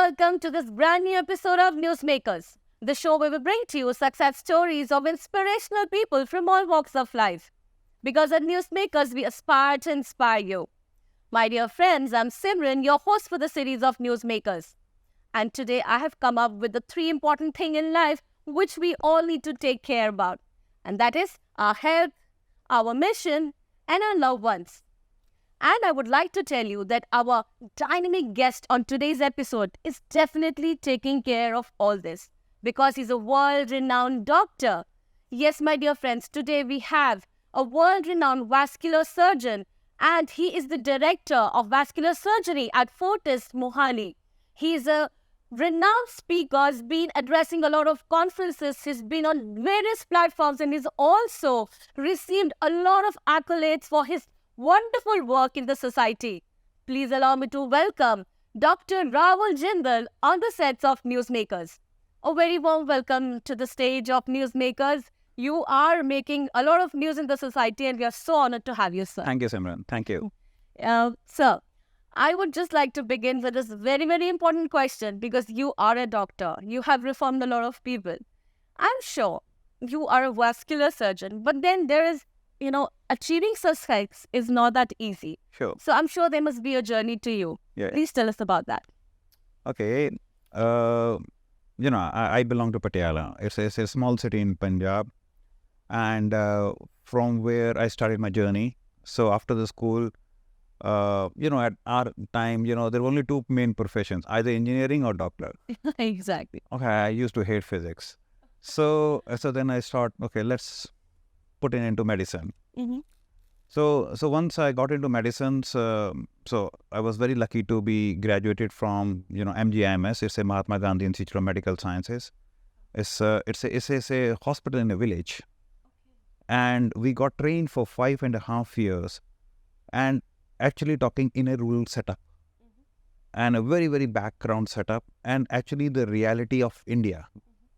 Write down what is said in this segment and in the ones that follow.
welcome to this brand new episode of Newsmakers, the show where we bring to you success stories of inspirational people from all walks of life. Because at Newsmakers, we aspire to inspire you. My dear friends, I'm Simran, your host for the series of Newsmakers. And today I have come up with the three important things in life which we all need to take care about. And that is our health, our mission, and our loved ones. And I would like to tell you that our dynamic guest on today's episode is definitely taking care of all this because he's a world-renowned doctor. Yes, my dear friends, today we have a world-renowned vascular surgeon and he is the director of vascular surgery at Fortis, Mohali. He is a renowned speaker, has been addressing a lot of conferences, he's been on various platforms and he's also received a lot of accolades for his wonderful work in the society. Please allow me to welcome Dr. Ravul Jindal on the sets of Newsmakers. A very warm welcome to the stage of Newsmakers. You are making a lot of news in the society and we are so honored to have you, sir. Thank you, Simran. Thank you. Sir, I would just like to begin with this very, very important question because you are a doctor. You have reformed a lot of people. I'm sure you are a vascular surgeon, but then there is achieving success is not that easy. Sure. So I'm sure there must be a journey to you. Yeah. Please tell us about that. Okay. I belong to Patiala. It's a small city in Punjab. And from where I started my journey. So after the school, at our time, there were only two main professions, either engineering or doctor. Exactly. Okay, I used to hate physics. So then I thought, okay, let's put it into medicine. Mm-hmm. So once I got into medicine, so I was very lucky to be graduated from MGIMS. It's a Mahatma Gandhi Institute of Medical Sciences. It's a hospital in a village, and we got trained for 5.5 years, and actually talking in a rural setup, and a very very background setup, and actually the reality of India,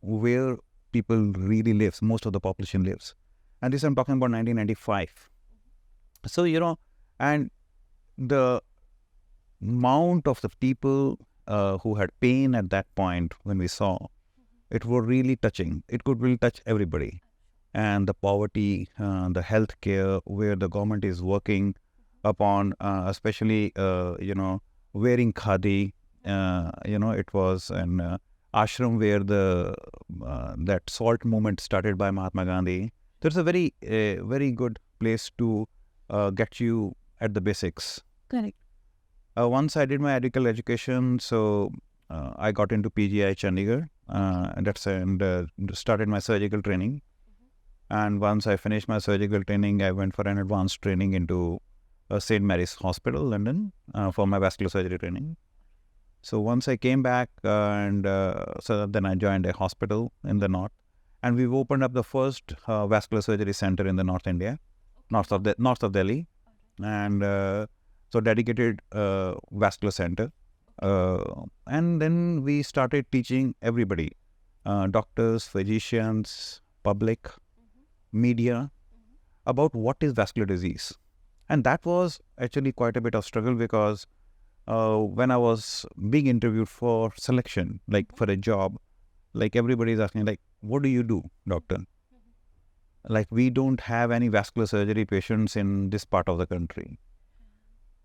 where people really lives, most of the population lives. And this I'm talking about 1995. So, and the amount of the people who had pain at that point when we saw, it was really touching. It could really touch everybody. And the poverty, the healthcare, where the government is working upon, especially, wearing khadi. It was an ashram where that salt movement started by Mahatma Gandhi. So it's a very good place to get you at the basics. Correct. Once I did my medical education, so I got into PGI Chandigarh, and started my surgical training. And once I finished my surgical training, I went for an advanced training into St. Mary's Hospital, London, for my vascular surgery training. So once I came back, so then I joined a hospital in the north. And we've opened up the first vascular surgery center in the North India, north of Delhi, and so dedicated vascular center. And then we started teaching everybody, doctors, physicians, public, media, about what is vascular disease. And that was actually quite a bit of struggle because when I was being interviewed for selection, like for a job, like everybody is asking, like, what do you do, doctor? Like, we don't have any vascular surgery patients in this part of the country.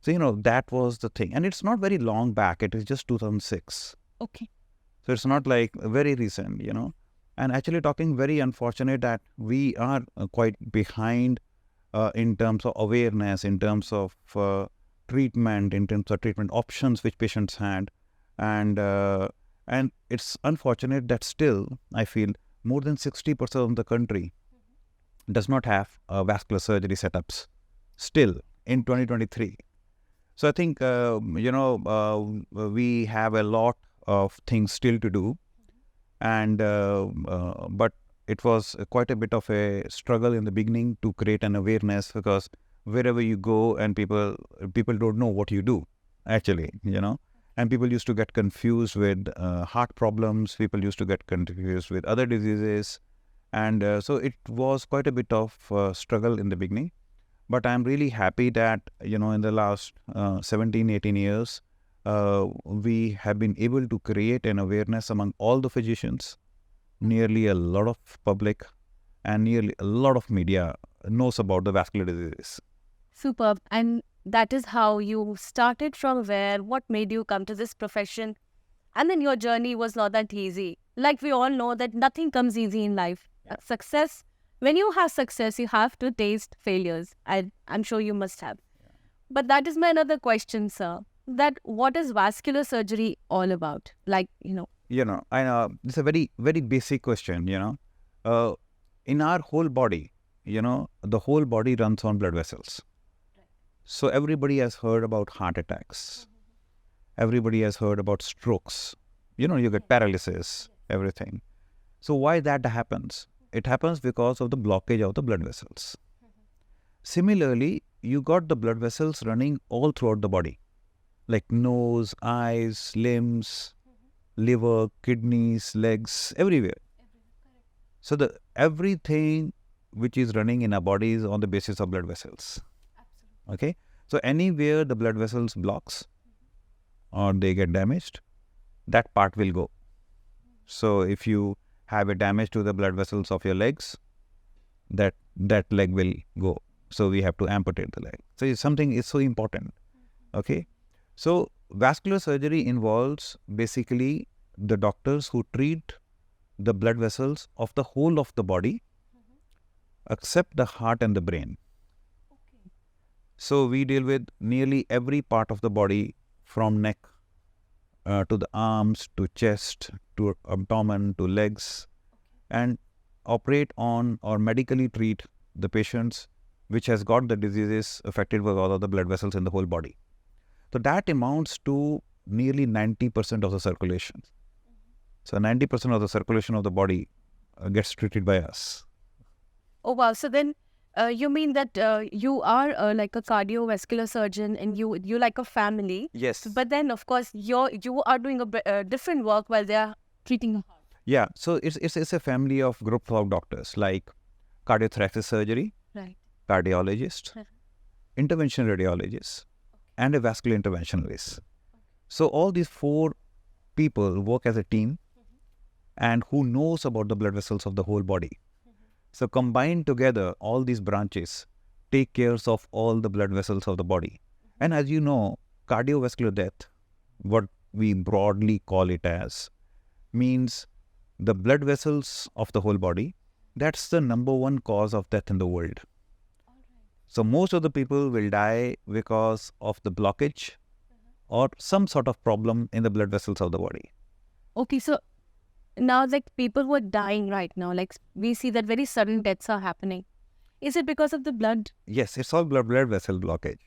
So, that was the thing. And it's not very long back. It is just 2006. Okay. So, it's not like very recent, And actually talking very unfortunate that we are quite behind in terms of awareness, in terms of treatment, in terms of treatment options which patients had. And it's unfortunate that still, I feel, more than 60% of the country does not have vascular surgery setups still in 2023. So I think, we have a lot of things still to do. And but it was quite a bit of a struggle in the beginning to create an awareness because wherever you go and people don't know what you do, actually, And people used to get confused with heart problems. People used to get confused with other diseases. And so it was quite a bit of struggle in the beginning. But I'm really happy that, in the last 17, 18 years, we have been able to create an awareness among all the physicians. Nearly a lot of public and nearly a lot of media knows about the vascular diseases. Superb. And that is how you started from where, what made you come to this profession. And then your journey was not that easy. Like we all know that nothing comes easy in life. Success, when you have success, you have to taste failures. I'm sure you must have. But that is my another question, sir. That what is vascular surgery all about? Like, I know it's a very, very basic question, in our whole body, the whole body runs on blood vessels. So everybody has heard about heart attacks. Everybody has heard about strokes. You get paralysis, everything. So why that happens? It happens because of the blockage of the blood vessels. Similarly, you got the blood vessels running all throughout the body, like nose, eyes, limbs, liver, kidneys, legs, everywhere. So everything which is running in our body is on the basis of blood vessels. Okay? So anywhere the blood vessels blocks or they get damaged, that part will go. So if you have a damage to the blood vessels of your legs, that leg will go. So we have to amputate the leg. So it's something is so important. Okay? So vascular surgery involves basically the doctors who treat the blood vessels of the whole of the body except the heart and the brain. So we deal with nearly every part of the body from neck to the arms, to chest, to abdomen, to legs, and operate on or medically treat the patients which has got the diseases affected by all of the blood vessels in the whole body. So that amounts to nearly 90% of the circulation. So 90% of the circulation of the body gets treated by us. Oh, wow. So then you mean that you are like a cardiovascular surgeon and you like a family. Yes. But then, of course, you are doing a different work while they are treating a heart. Yeah. So it's a family of group of doctors like cardiothoracic surgery, right, cardiologist, interventional radiologist, and a vascular interventionalist. So all these four people work as a team and who knows about the blood vessels of the whole body. So combined together, all these branches take care of all the blood vessels of the body. And as you know, cardiovascular death, what we broadly call it as, means the blood vessels of the whole body. That's the number one cause of death in the world. So most of the people will die because of the blockage or some sort of problem in the blood vessels of the body. Okay, so now like people who are dying right now, like we see that very sudden deaths are happening. Is it because of the blood? Yes, it's all blood vessel blockage.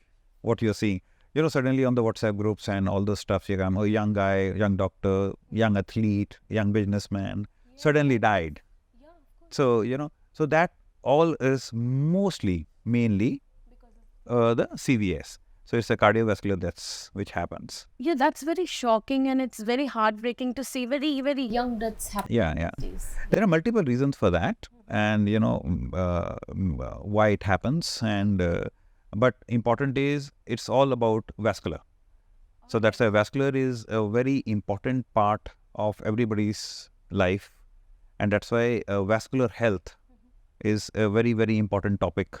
What you're seeing, suddenly on the WhatsApp groups and all the stuff, you come, a young guy, young doctor, young athlete, young businessman, suddenly died. Yeah, of course. So, so that all is mainly the CVS. So it's a cardiovascular deaths which happens. Yeah, that's very shocking and it's very heartbreaking to see very, very young deaths happen. Yeah. There are multiple reasons for that and, why it happens. And but important is it's all about vascular. So that's why vascular is a very important part of everybody's life. And that's why vascular health is a very, very important topic,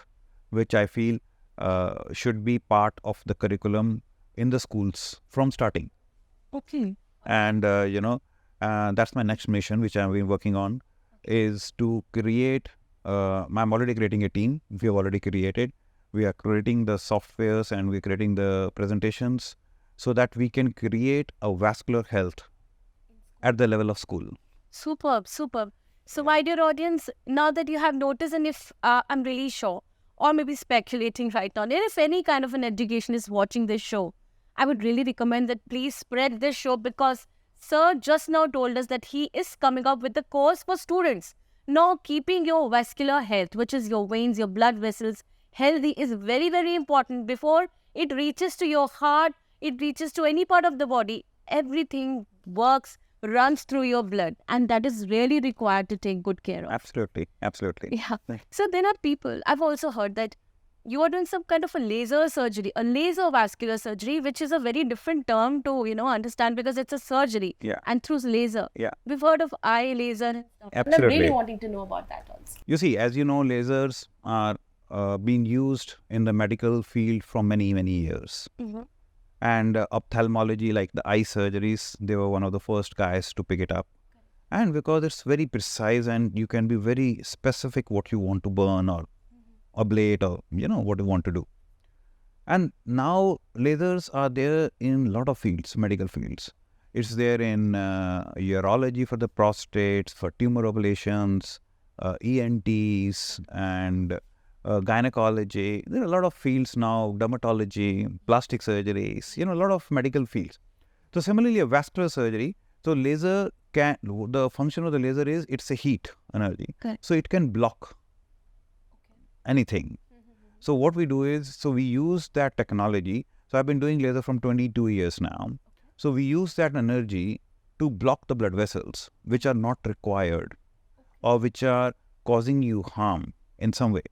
which I feel should be part of the curriculum in the schools from starting. Okay. And, that's my next mission, which I've been working on, is to create, I'm already creating a team. We have already created. We are creating the softwares and we're creating the presentations so that we can create a vascular health at the level of school. Superb. So my dear audience, now that you have noticed, and if I'm really sure, or maybe speculating right now, and if any kind of an education is watching this show, I would really recommend that please spread this show because Sir just now told us that he is coming up with a course for students. Now, keeping your vascular health, which is your veins, your blood vessels, healthy is very, very important. Before it reaches to your heart, it reaches to any part of the body, everything works, runs through your blood, and that is really required to take good care of. Absolutely. Yeah. So there are people, I've also heard that you are doing some kind of a laser surgery, a laser vascular surgery, which is a very different term to, understand because it's a surgery. Yeah. And through laser. Yeah. We've heard of eye laser and stuff. And I'm Absolutely. really wanting to know about that also. You see, as you know, lasers are being used in the medical field for many, many years. And ophthalmology, like the eye surgeries, they were one of the first guys to pick it up. And because it's very precise and you can be very specific what you want to burn or ablate or, what you want to do. And now lasers are there in a lot of fields, medical fields. It's there in urology for the prostates, for tumor ablations, ENTs, and gynecology. There are a lot of fields now, dermatology, plastic surgeries, a lot of medical fields. So similarly, a vascular surgery, so the function of the laser is it's a heat energy. Correct. So it can block anything. So what we do is, we use that technology. So I've been doing laser from 22 years now. So we use that energy to block the blood vessels, which are not required or which are causing you harm in some way.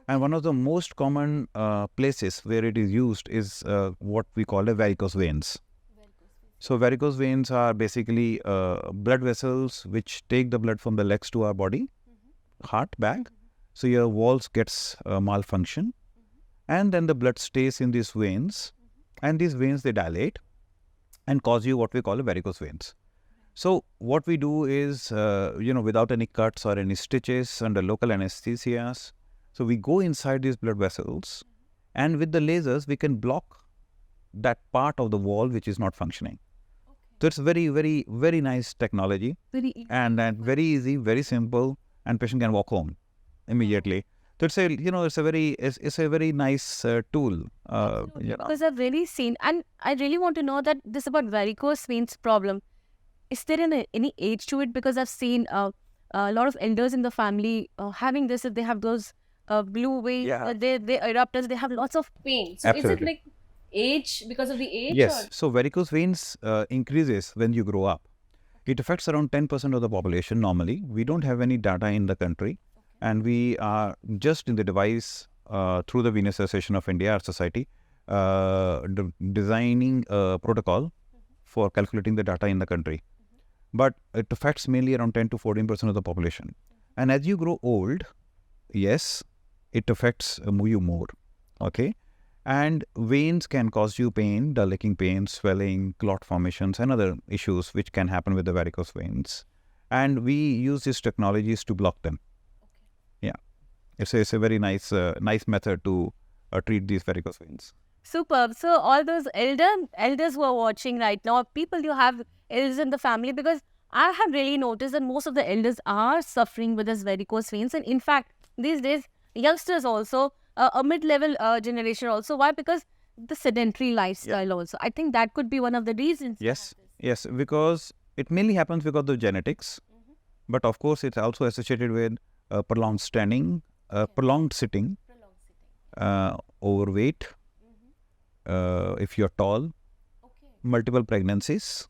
And one of the most common places where it is used is what we call a varicose veins. So varicose veins are basically blood vessels which take the blood from the legs to our body, heart back. So your walls gets malfunction, and then the blood stays in these veins, and these veins, they dilate and cause you what we call a varicose veins. So what we do is, without any cuts or any stitches, under local anesthesias, so we go inside these blood vessels, and with the lasers, we can block that part of the wall which is not functioning. So it's very, very, very nice technology, Very easy. and very easy, very simple, and patient can walk home immediately. So it's a very nice tool. Because I've really seen, and I really want to know that this about varicose veins problem. Is there any age to it? Because I've seen a lot of elders in the family having this. If they have those blue veins, they eruptors, they have lots of pain. So Absolutely. is it like age, because of the age? Yes. Or? So varicose veins increases when you grow up. It affects around 10% of the population normally. We don't have any data in the country. And we are just in the device through the Venous Association of India, our society, designing a protocol for calculating the data in the country. But it affects mainly around 10 to 14% of the population. And as you grow old, yes, it affects you more. Okay. And veins can cause you pain, dull aching pain, swelling, clot formations, and other issues which can happen with the varicose veins. And we use these technologies to block them. Yeah, it's a very nice method to treat these varicose veins. Superb. So all those elders who are watching right now, people you have elders in the family, because I have really noticed that most of the elders are suffering with this varicose veins, and in fact these days youngsters also, a mid-level generation also. Why? Because the sedentary lifestyle also. I think that could be one of the reasons. Yes, because it mainly happens because of genetics, but of course it's also associated with prolonged standing, prolonged sitting, overweight, if you're tall, multiple pregnancies,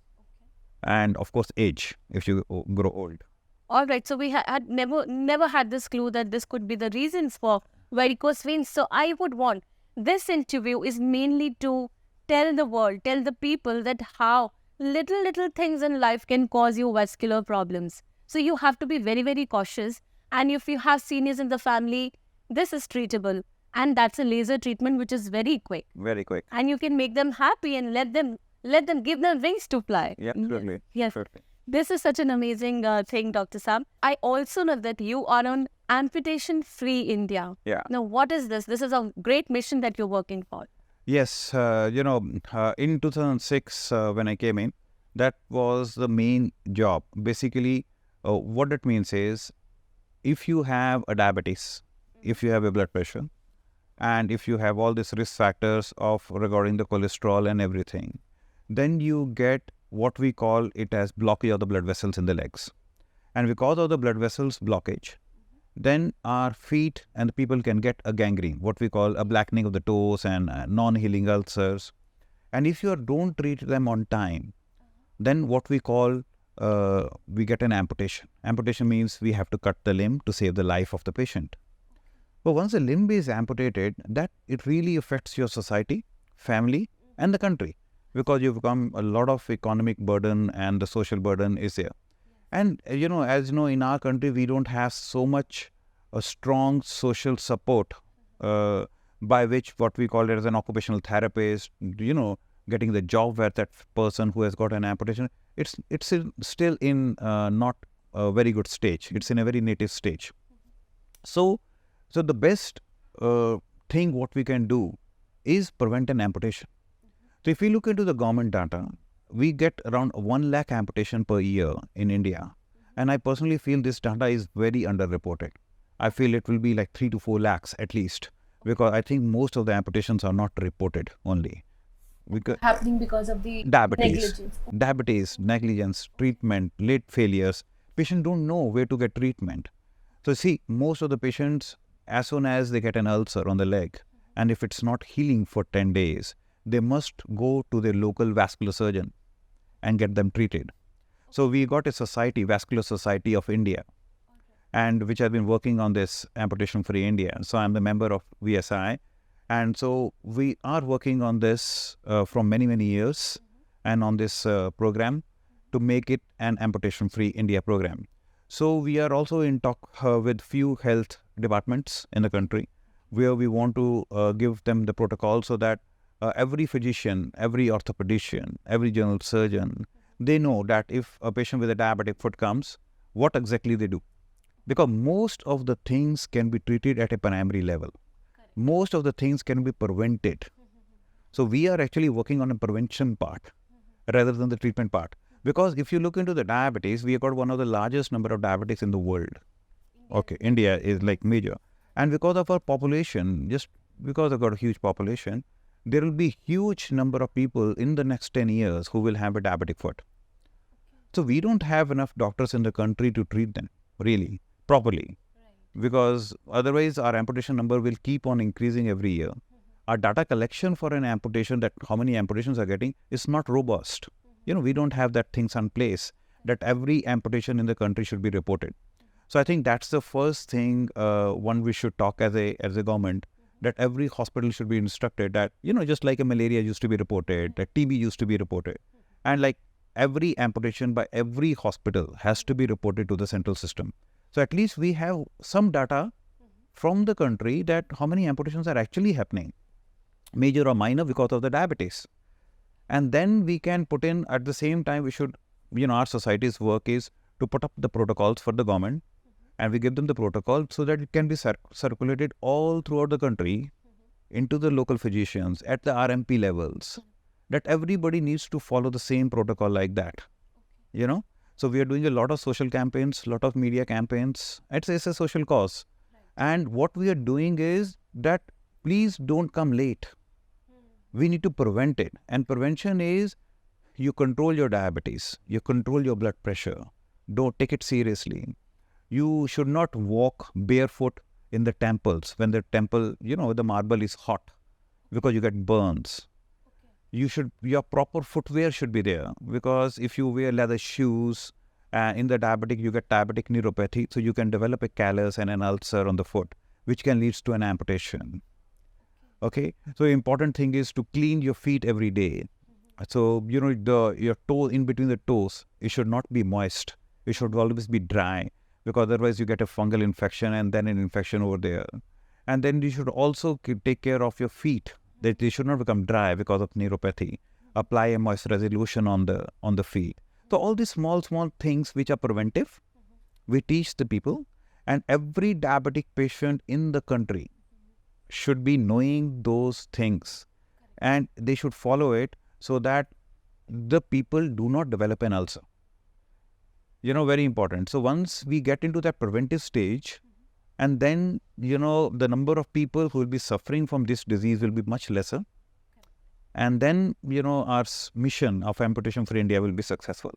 and of course age, if you grow old. All right, so we had never had this clue that this could be the reasons for varicose veins. So I would want, this interview is mainly to tell the world, tell the people that how little things in life can cause you vascular problems. So you have to be very, very cautious. And if you have seniors in the family, this is treatable. And that's a laser treatment which is very quick. Very quick. And you can make them happy and let them give them wings to fly. Yeah, absolutely. Yes. Perfect. This is such an amazing thing, Dr. Sam. I also know that you are on Amputation-Free India. Yeah. Now, what is this? This is a great mission that you're working for. Yes, in 2006 when I came in, that was the main job. Basically, what it means is, if you have a diabetes, if you have a blood pressure, and if you have all these risk factors of regarding the cholesterol and everything, then you get what we call it as blockage of the blood vessels in the legs. And because of the blood vessels blockage, then our feet and the people can get a gangrene, what we call a blackening of the toes and non-healing ulcers. And if you don't treat them on time, then what we call, we get an amputation. Amputation means we have to cut the limb to save the life of the patient. But once a limb is amputated, that it really affects your society, family, and the country, because you become a lot of economic burden and the social burden is there. And as you know, in our country, we don't have so much a strong social support by which what we call it as an occupational therapist, getting the job where that person who has got an amputation, it's still in not a very good stage. It's in a very native stage. So the best thing what we can do is prevent an amputation. So if we look into the government data, we get around 1 lakh amputation per year in India. And I personally feel this data is very underreported. I feel it will be like 3 to 4 lakhs at least, because I think most of the amputations are not reported only. Happening because of the Diabetes, negligence, treatment, late failures. Patients don't know where to get treatment. So see, most of the patients, as soon as they get an ulcer on the leg, and if it's not healing for 10 days, they must go to their local vascular surgeon and get them treated. So we got a society, Vascular Society of India, and which have been working on this amputation-free India. So I'm the member of VSI. And so we are working on this from many, many years and on this program to make it an amputation-free India program. So we are also in talk with few health departments in the country where we want to give them the protocol so that every physician, every orthopedician, every general surgeon, they know that if a patient with a diabetic foot comes, what exactly they do. Because most of the things can be treated at a primary level. Most of the things can be prevented. So we are actually working on a prevention part rather than the treatment part. Because if you look into the diabetes, we have got one of the largest number of diabetics in the world. Okay, India is like major. And because of our population, just because I've got a huge population, there will be huge number of people in the next 10 years who will have a diabetic foot. So we don't have enough doctors in the country to treat them really properly. Because otherwise our amputation number will keep on increasing every year. Our data collection for an amputation, that how many amputations are getting, is not robust. We don't have that things in place that every amputation in the country should be reported. So I think that's the first thing one we should talk as a government, that every hospital should be instructed that, just like a malaria used to be reported, that TB used to be reported, and like every amputation by every hospital has to be reported to the central system. So at least we have some data from the country that how many amputations are actually happening, major or minor, because of the diabetes. And then we can put in, at the same time, we should, our society's work is to put up the protocols for the government, and we give them the protocol so that it can be circulated all throughout the country into the local physicians at the RMP levels, that everybody needs to follow the same protocol like that, So we are doing a lot of social campaigns, lot of media campaigns. It's a social cause. And what we are doing is that please don't come late. We need to prevent it. And prevention is you control your diabetes, you control your blood pressure. Don't take it seriously. You should not walk barefoot in the temples when the temple, the marble is hot, because you get burns. Your proper footwear should be there, because if you wear leather shoes, in the diabetic, you get diabetic neuropathy, so you can develop a callus and an ulcer on the foot, which can lead to an amputation. Okay, so the important thing is to clean your feet every day. So, your toe in between the toes, it should not be moist. It should always be dry, because otherwise you get a fungal infection and then an infection over there. And then you should also take care of your feet, that they should not become dry because of neuropathy. Apply a moisturizing lotion on the feet. So all these small things which are preventive, we teach the people, and every diabetic patient in the country should be knowing those things, and they should follow it so that the people do not develop an ulcer. Very important. So once we get into that preventive stage, and then, the number of people who will be suffering from this disease will be much lesser. And then, our mission of Amputation for India will be successful.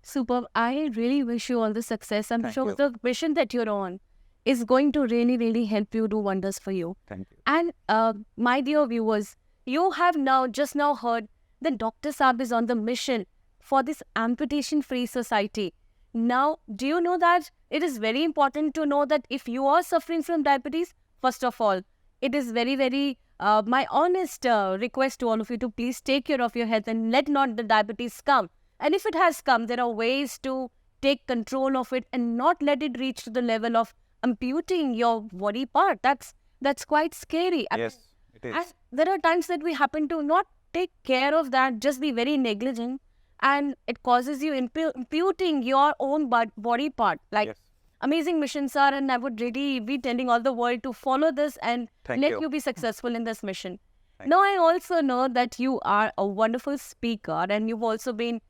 Superb. I really wish you all the success. I'm Thank sure you. the mission that you're on is going to really, really help you do wonders for you. Thank you. And my dear viewers, you have just now heard that Dr. Saab is on the mission for this amputation-free society. Now, do you know that it is very important to know that if you are suffering from diabetes, first of all, it is very, my honest request to all of you to please take care of your health and let not the diabetes come. And if it has come, there are ways to take control of it and not let it reach to the level of amputing your body part. That's quite scary. Yes, it And is. there are times that we happen to not take care of that, just be very negligent, and it causes you imputing your own body part. Like, Yes. amazing missions are, and I would really be telling all the world to follow this and Thank let you. you be successful in this mission. Thank Now, I also know that you are a wonderful speaker and you've also been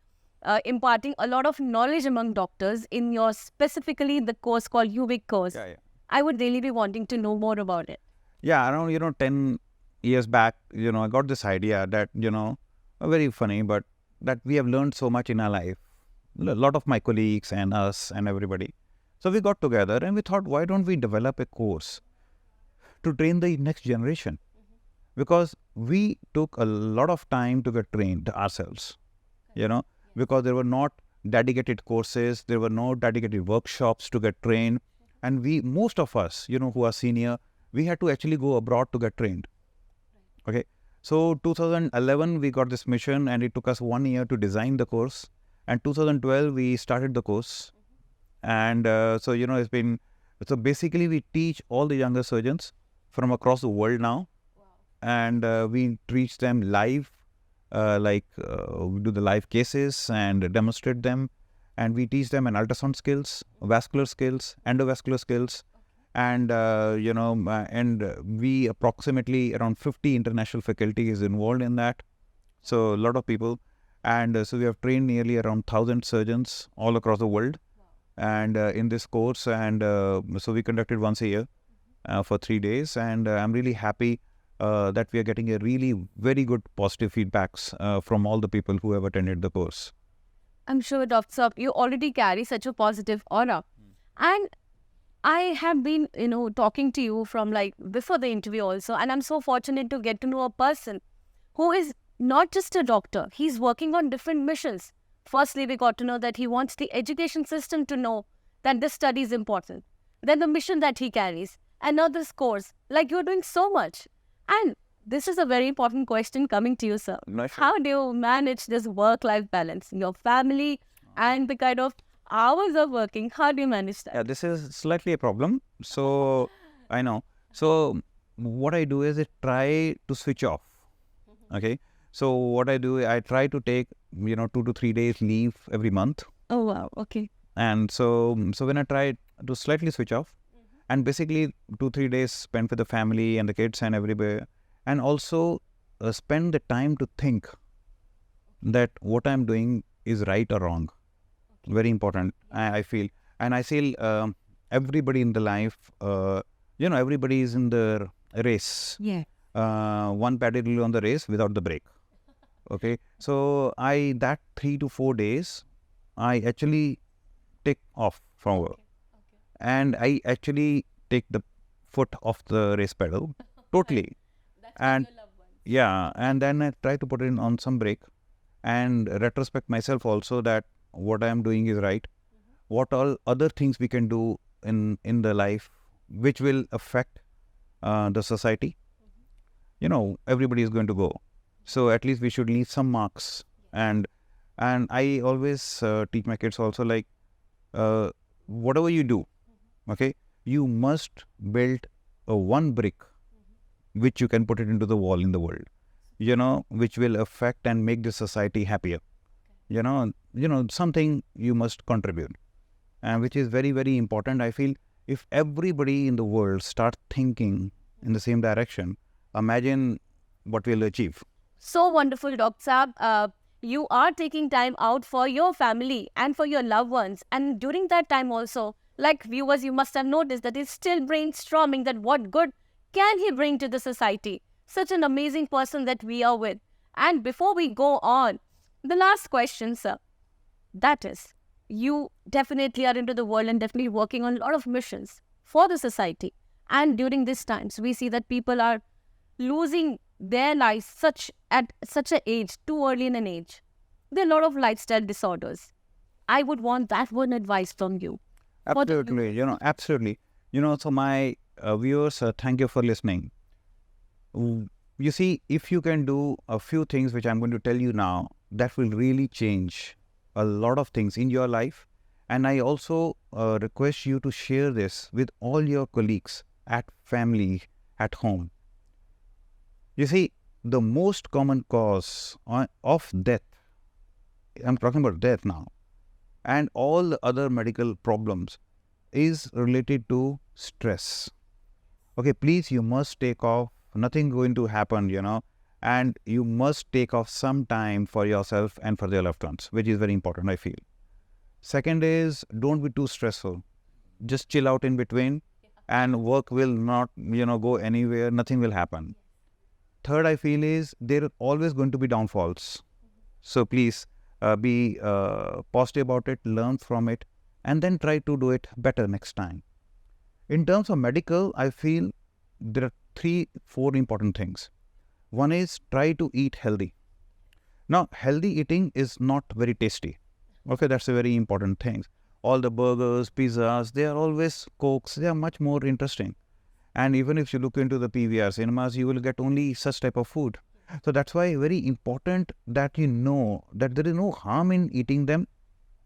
imparting a lot of knowledge among doctors in your specifically the course called UVIC course. Yeah, yeah. I would really be wanting to know more about it. Yeah, around 10 years back, I got this idea that, very funny, but that we have learned so much in our life. A lot of my colleagues and us and everybody. So we got together and we thought, why don't we develop a course to train the next generation? Because we took a lot of time to get trained ourselves, because there were not dedicated courses, there were no dedicated workshops to get trained. And most of us, who are senior, we had to actually go abroad to get trained. Okay. So 2011, we got this mission and it took us 1 year to design the course. And 2012, we started the course. And it's been, so basically we teach all the younger surgeons from across the world now. And we teach them live, we do the live cases and demonstrate them. And we teach them an ultrasound skills, vascular skills, endovascular skills. And, we approximately around 50 international faculty is involved in that. So a lot of people. And so we have trained nearly around 1,000 surgeons all across the world. And in this course, and so we conducted once a year for 3 days. And I'm really happy that we are getting a really very good positive feedbacks from all the people who have attended the course. I'm sure, Dr. Saab, you already carry such a positive aura. And I have been, talking to you from before the interview also, and I'm so fortunate to get to know a person who is not just a doctor. He's working on different missions. Firstly, we got to know that he wants the education system to know that this study is important. Then the mission that he carries, and now this course. You're doing so much. And this is a very important question coming to you, sir. No, sure. How do you manage this work-life balance, your family, and the kind of hours of working? How do you manage that? Yeah, this is slightly a problem. So I know. So what I do is I try to switch off. Okay. So what I do, I try to take 2 to 3 days leave every month. Oh, wow. Okay. And so when I try to slightly switch off, and basically 2-3 days spent with the family and the kids and everywhere, and also spend the time to think that what I'm doing is right or wrong. Very important, I feel. And I feel everybody in the life, everybody is in the race. Yeah. One pedal on the race without the brake. Okay. So that 3 to 4 days, I actually take off from work. And I actually take the foot off the race pedal totally. And yeah, and then I try to put it on some brake and retrospect myself also that what I am doing is right. What all other things we can do in the life which will affect the society. Everybody is going to go. So at least we should leave some marks. And I always teach my kids also whatever you do, okay, you must build one brick which you can put it into the wall in the world, which will affect and make the society happier. Something you must contribute, and which is very, very important. I feel if everybody in the world starts thinking in the same direction, imagine what we'll achieve. So wonderful, Dr. Saab. You are taking time out for your family and for your loved ones. And during that time also, viewers, you must have noticed that he's still brainstorming that what good can he bring to the society. Such an amazing person that we are with. And before we go on, the last question, sir. That is, you definitely are into the world and definitely working on a lot of missions for the society. And during these times, we see that people are losing their lives at such an age, too early in an age. There are a lot of lifestyle disorders. I would want that one advice from you. Absolutely, absolutely. So my viewers, thank you for listening. You see, if you can do a few things which I'm going to tell you now, that will really change a lot of things in your life. And I also request you to share this with all your colleagues at family, at home. You see, the most common cause of death, I'm talking about death now, and all the other medical problems is related to stress. Okay, please, you must take off. Nothing going to happen, and you must take off some time for yourself and for your loved ones, which is very important, I feel. Second is, don't be too stressful. Just chill out in between, and work will not, go anywhere. Nothing will happen. Third, I feel is there are always going to be downfalls. So please be positive about it, learn from it, and then try to do it better next time. In terms of medical, I feel there are 3-4 important things. One is try to eat healthy. Now, healthy eating is not very tasty. Okay, that's a very important thing. All the burgers, pizzas, they are always cokes. They are much more interesting. And even if you look into the PVR cinemas, you will get only such type of food. So that's why very important that you know that there is no harm in eating them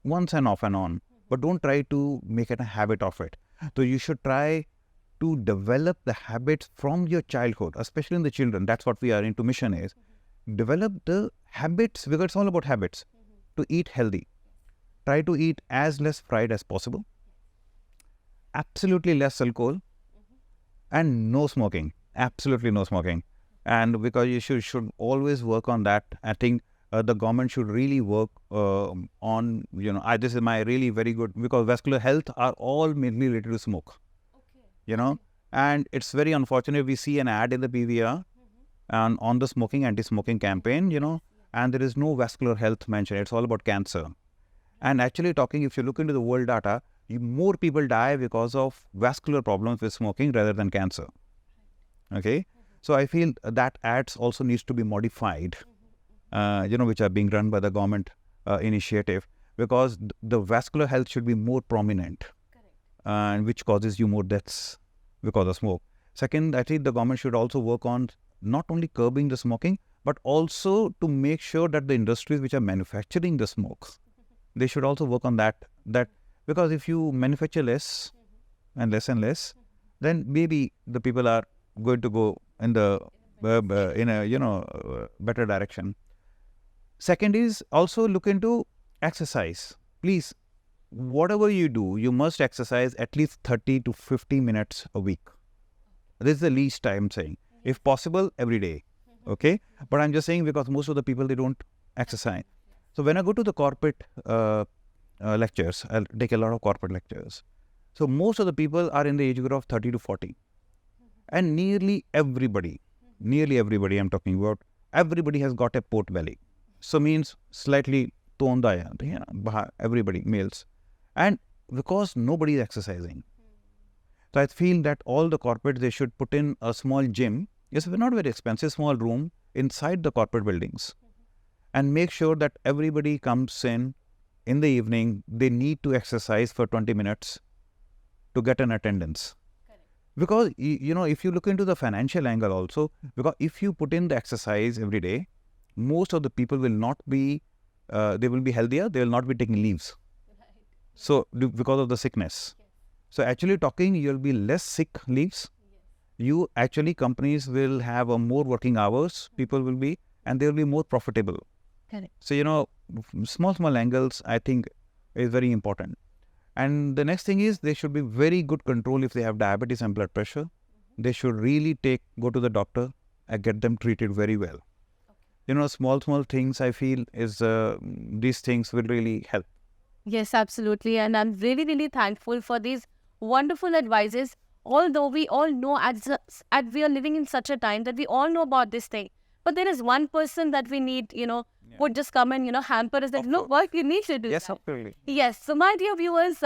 once and off and on. But don't try to make it a habit of it. So you should try to develop the habits from your childhood, especially in the children. That's what we are into mission is. Develop the habits, because it's all about habits, to eat healthy. Try to eat as less fried as possible. Absolutely less alcohol. And no smoking. Absolutely no smoking. And because you should always work on that. I think the government should really work on, this is my really very good, because vascular health are all mainly related to smoke. And it's very unfortunate we see an ad in the PVR and on the anti-smoking campaign, and there is no vascular health mentioned. It's all about cancer. And actually talking, if you look into the world data, more people die because of vascular problems with smoking rather than cancer. Okay. So I feel that ads also needs to be modified, which are being run by the government initiative, because the vascular health should be more prominent. And which causes you more deaths because of smoke. Second, I think the government should also work on not only curbing the smoking, but also to make sure that the industries which are manufacturing the smoke, they should also work on that. Because if you manufacture less and less, then maybe the people are going to go in the better direction. Second is also look into exercise. Please, whatever you do, you must exercise at least 30 to 50 minutes a week. This is the least I'm saying. If possible, every day. Okay? But I'm just saying because most of the people, they don't exercise. So when I go to the corporate lectures, I'll take a lot of corporate lectures. So most of the people are in the age group of 30 to 40. And nearly everybody I'm talking about, everybody has got a port belly. So means slightly toned, everybody, males. And because nobody is exercising. So I feel that all the corporates, they should put in a small gym. It's not very expensive, small room inside the corporate buildings. And make sure that everybody comes in the evening. They need to exercise for 20 minutes to get an attendance. Correct. Because, if you look into the financial angle also, because if you put in the exercise every day, most of the people will not be, they will be healthier, they will not be taking leaves. Right. So, because of the sickness. Yes. So, actually talking, you'll be less sick leaves. Yes. Companies will have more working hours, people will be, and they will be more profitable. Correct. So, small angles, I think, is very important. And the next thing is, they should be very good control if they have diabetes and blood pressure. They should really go to the doctor and get them treated very well. Okay. Small things I feel is, these things will really help. Yes, absolutely. And I'm really, really thankful for these wonderful advices. Although we all know we are living in such a time that we all know about this thing. But there is one person that we need, would just come and, hamper us that, look, what you need to do. Yes, that. absolutely. Yes. So, my dear viewers,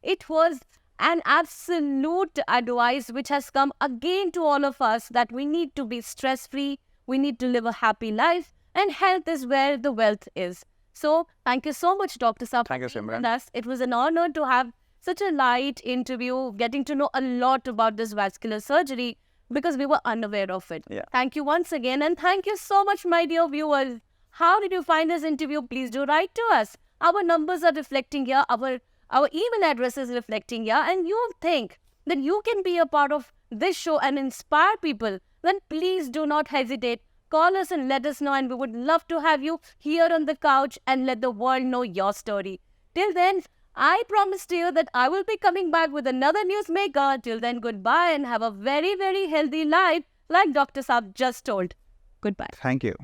it was an absolute advice which has come again to all of us that we need to be stress-free, we need to live a happy life, and health is where the wealth is. So, thank you so much, Dr. Saab, Thank you, for being Simran. with us. It was an honor to have such a light interview, getting to know a lot about this vascular surgery because we were unaware of it. Yeah. Thank you once again, and thank you so much, my dear viewers. How did you find this interview? Please do write to us. Our numbers are reflecting here. Our email address is reflecting here. And you think that you can be a part of this show and inspire people, then please do not hesitate. Call us and let us know. And we would love to have you here on the couch and let the world know your story. Till then, I promise to you that I will be coming back with another newsmaker. Till then, goodbye and have a very, very healthy life like Dr. Saab just told. Goodbye. Thank you.